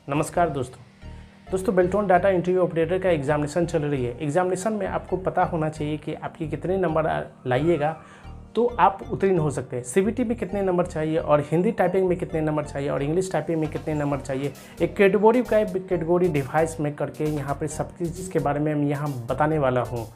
नमस्कार दोस्तों बेल्टोन data interview operator का एग्जामिनेशन चल रही है। एग्जामिनेशन में आपको पता होना चाहिए कि आपकी कितने नंबर लाइएगा तो आप उत्तीर्ण हो सकते हैं। सीबीटी में कितने नंबर चाहिए और हिंदी टाइपिंग में कितने नंबर चाहिए और इंग्लिश टाइपिंग में कितने नंबर चाहिए, एक कैटेगरी डिवाइस में करके यहाँ पर सब चीज़ के बारे में मैं यहाँ बताने वाला हूँ।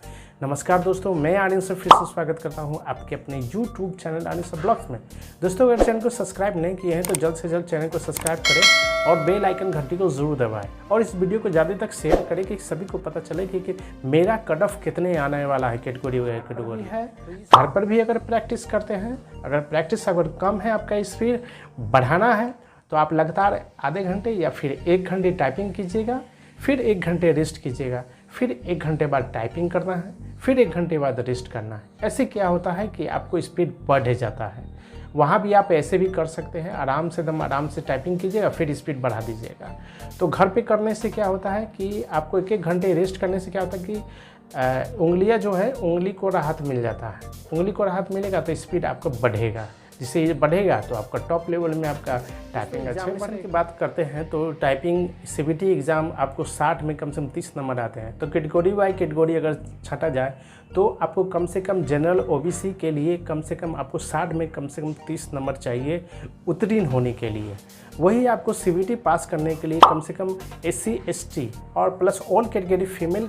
नमस्कार दोस्तों, मैं आनंद सर फिर से स्वागत करता हूं आपके अपने यूट्यूब चैनल आनंद सर ब्लॉग्स में। दोस्तों अगर चैनल को सब्सक्राइब नहीं किए हैं तो जल्द से जल्द चैनल को सब्सक्राइब करें और बेल आइकन घंटी को ज़रूर दबाएं और इस वीडियो को ज़्यादा तक शेयर करें कि सभी को पता चले कि मेरा कट ऑफ कितने आने वाला है। कैटेगरी है घर पर भी अगर प्रैक्टिस करते हैं, अगर प्रैक्टिस अगर कम है, आपका स्पीड बढ़ाना है तो आप लगातार आधे घंटे या फिर 1 घंटे टाइपिंग कीजिएगा, फिर 1 घंटे रेस्ट कीजिएगा, फिर 1 घंटे बाद टाइपिंग करना है, फिर 1 घंटे बाद रेस्ट करना है। ऐसे क्या होता है कि आपको स्पीड बढ़ जाता है। वहाँ भी आप ऐसे भी कर सकते हैं, आराम से टाइपिंग कीजिएगा, फिर स्पीड बढ़ा दीजिएगा। तो घर पे करने से क्या होता है कि आपको 1-1 घंटे रेस्ट करने से क्या होता है कि उंगलियाँ जो है, उंगली को राहत मिल जाता है। उंगली को राहत मिलेगा तो स्पीड आपका बढ़ेगा, जिससे ये बढ़ेगा तो आपका टॉप लेवल में आपका टाइपिंग एग्जामिनेशन की बात करते हैं तो टाइपिंग सीबीटी एग्ज़ाम आपको 60 में कम से कम 30 नंबर आते हैं। तो कैटेगरी बाई कैटेगरी अगर छाटा जाए तो आपको कम से कम जनरल ओबीसी के लिए कम से कम आपको 60 में कम से कम 30 नंबर चाहिए उत्तीर्ण होने के लिए। वही आपको सीबीटी पास करने के लिए कम से कम एससी एसटी और प्लस ऑल कैटेगरी फीमेल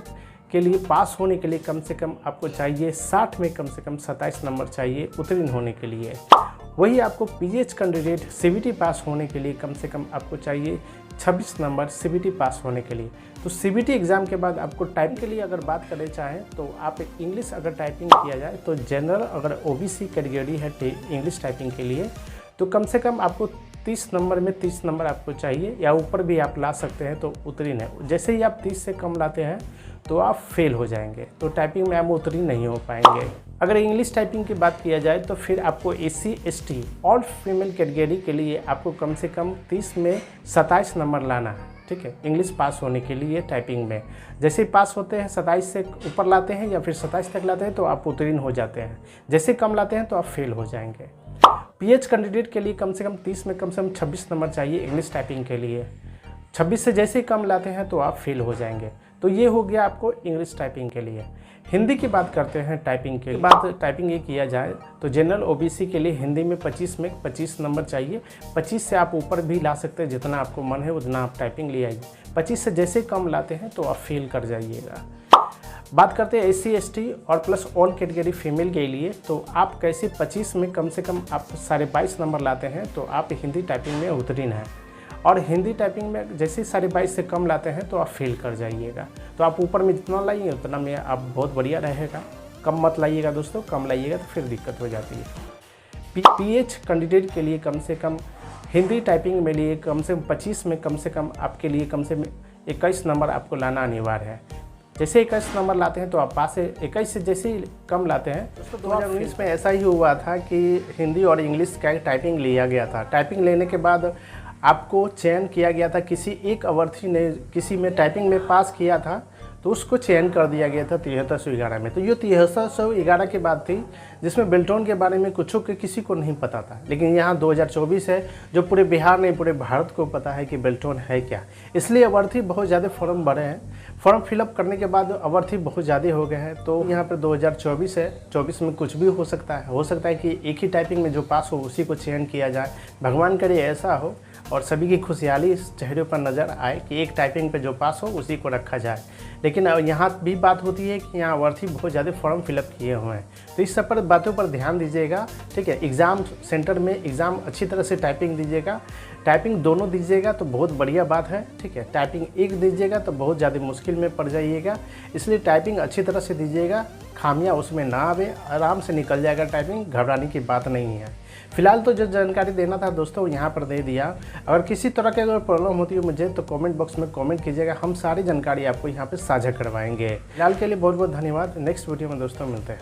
के लिए पास होने के लिए कम से कम आपको चाहिए 60 में कम से कम 27 नंबर चाहिए उत्तीर्ण होने के लिए। वही आपको पीएच कैंडिडेट सीबीटी पास होने के लिए कम से कम आपको चाहिए 26 नंबर सीबीटी पास होने के लिए। तो सीबीटी एग्ज़ाम के बाद आपको टाइपिंग के लिए अगर बात करना चाहें तो आप इंग्लिश अगर टाइपिंग किया जाए तो जनरल अगर ओबीसी कैटेगरी है इंग्लिश टाइपिंग के लिए तो कम से कम आपको 30 नंबर में 30 नंबर आपको चाहिए या ऊपर भी आप ला सकते हैं तो उत्तीर्ण है। जैसे ही आप 30 से कम लाते हैं तो आप फेल हो जाएंगे, तो टाइपिंग में आप उत्तीर्ण नहीं हो पाएंगे। अगर इंग्लिश टाइपिंग की बात किया जाए तो फिर आपको एससी एसटी और फीमेल कैटेगरी के लिए आपको कम से कम 30 में 27 नंबर लाना है, ठीक है, इंग्लिश पास होने के लिए टाइपिंग में। जैसे पास होते हैं 27 से ऊपर लाते हैं या फिर 27 तक लाते हैं तो आप उत्तीर्ण हो जाते हैं। जैसे कम लाते हैं तो आप फेल हो जाएंगे। पीएच कैंडिडेट के लिए कम से कम 30 में कम से कम 26 नंबर चाहिए इंग्लिश टाइपिंग के लिए। 26 से जैसे कम लाते हैं तो आप फेल हो जाएंगे। तो ये हो गया आपको इंग्लिश टाइपिंग के लिए। हिंदी की बात करते हैं टाइपिंग के लिए। टाइपिंग ये किया जाए तो जनरल ओबीसी के लिए हिंदी में 25 में 25 नंबर चाहिए। 25 से आप ऊपर भी ला सकते हैं, जितना आपको मन है उतना आप टाइपिंग ले आइए। 25 से जैसे कम लाते हैं तो आप फेल कर जाइएगा। बात करते हैं एससी एसटी और प्लस ऑल कैटेगरी फीमेल के लिए, तो आप कैसे 25 में कम से कम आप 22.5 नंबर लाते हैं तो आप हिंदी टाइपिंग में उत्तीर्ण हैं। और हिंदी टाइपिंग में जैसे 22.5 से कम लाते हैं तो आप फेल कर जाइएगा। तो आप ऊपर में जितना लाइए उतना में आप बहुत बढ़िया रहेगा। कम मत लाइएगा दोस्तों, कम लाइएगा तो फिर दिक्कत हो जाती है। पीएच कैंडिडेट के लिए कम से कम हिंदी टाइपिंग में लिए कम से कम 25 में कम से कम आपके लिए कम से कम 21 नंबर आपको लाना अनिवार्य है। जैसे 21 नंबर लाते हैं तो आप पास है। 21 से जैसे ही कम लाते हैं दोस्तों 2019 में ऐसा ही हुआ था कि हिंदी और इंग्लिश का टाइपिंग लिया गया था। टाइपिंग लेने के बाद आपको चयन किया गया था, किसी एक अभ्यर्थी ने किसी में टाइपिंग में पास किया था तो उसको चयन कर दिया गया था 7311 में। तो ये 7311 की बात थी जिसमें बेल्टोन के बारे में कुछ किसी को नहीं पता था। लेकिन यहाँ 2024 है जो पूरे बिहार नहीं पूरे भारत को पता है कि बेल्टोन है क्या। इसलिए अभ्यर्थी बहुत ज़्यादा फॉर्म भरे हैं। फॉर्म फिलअप करने के बाद अभ्यर्थी बहुत ज़्यादा हो गए हैं। तो यहाँ पर 2024 है, 24 में कुछ भी हो सकता है। हो सकता है कि एक ही टाइपिंग में जो पास हो उसी को चयन किया जाए। भगवान करे ऐसा हो और सभी की खुशहाली चेहरे पर नज़र आए कि एक टाइपिंग पे जो पास हो उसी को रखा जाए। लेकिन यहाँ भी बात होती है कि यहाँ अभ्यर्थी बहुत ज़्यादा फॉर्म फिलअप किए हुए हैं, तो इस सब पर बातों पर ध्यान दीजिएगा, ठीक है। एग्ज़ाम सेंटर में एग्ज़ाम अच्छी तरह से टाइपिंग दीजिएगा। टाइपिंग दोनों दीजिएगा तो बहुत बढ़िया बात है, ठीक है। टाइपिंग एक दीजिएगा तो बहुत ज़्यादा मुश्किल में पड़ जाइएगा। इसलिए टाइपिंग अच्छी तरह से दीजिएगा, खामियां उसमें ना आवे, आराम से निकल जाएगा टाइपिंग, घबराने की बात नहीं है। फिलहाल तो जो जानकारी देना था दोस्तों यहाँ पर दे दिया। अगर किसी तरह की अगर प्रॉब्लम होती है मुझे तो कमेंट बॉक्स में कमेंट कीजिएगा, हम सारी जानकारी आपको यहाँ पे साझा करवाएंगे। फिलहाल के लिए बहुत बहुत धन्यवाद। नेक्स्ट वीडियो में दोस्तों मिलते हैं।